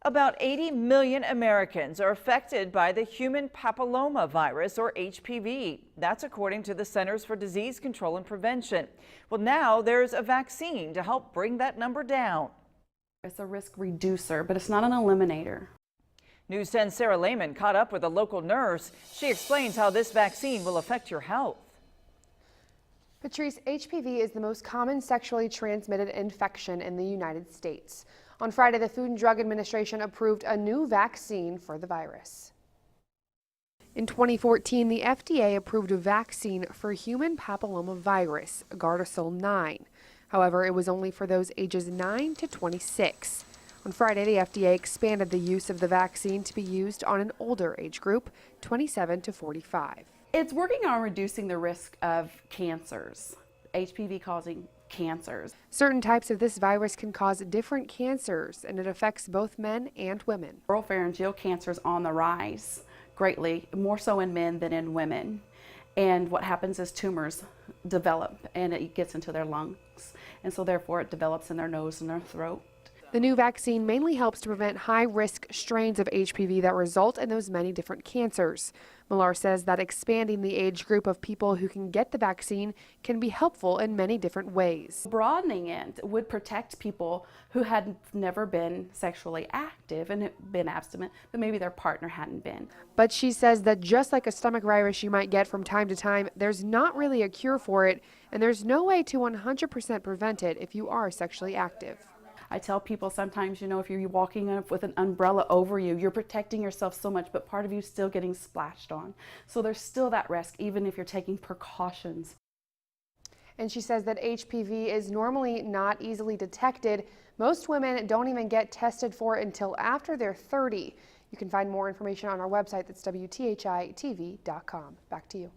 About 80 million Americans are affected by the human papilloma virus, or HPV. That's according to the Centers for Disease Control and Prevention. Well, now there's a vaccine to help bring that number down. It's a risk reducer, but it's not an eliminator. News 10's Sarah Lehman caught up with a local nurse. She explains how this vaccine will affect your health. Patrice, HPV is the most common sexually transmitted infection in the United States. On Friday, the Food and Drug Administration approved a new vaccine for the virus. In 2014, the FDA approved a vaccine for human papillomavirus, Gardasil 9. However, it was only for those ages 9 to 26. On Friday, the FDA expanded the use of the vaccine to be used on an older age group, 27 to 45. It's working on reducing the risk of cancers, HPV causing cancers. Certain types of this virus can cause different cancers, and it affects both men and women. Oropharyngeal cancer is on the rise greatly, more so in men than in women. And what happens is tumors develop and it gets into their lungs. And so therefore it develops in their nose and their throat. The new vaccine mainly helps to prevent high-risk strains of HPV that result in those many different cancers. Millar says that expanding the age group of people who can get the vaccine can be helpful in many different ways. Broadening it would protect people who had never been sexually active and been abstinent, but maybe their partner hadn't been. But she says that just like a stomach virus you might get from time to time, there's not really a cure for it, and there's no way to 100% prevent it if you are sexually active. I tell people sometimes, if you're walking with an umbrella over you, you're protecting yourself so much, but part of you is still getting splashed on. So there's still that risk, even if you're taking precautions. And she says that HPV is normally not easily detected. Most women don't even get tested for it until after they're 30. You can find more information on our website. That's WTHI-TV.com. Back to you.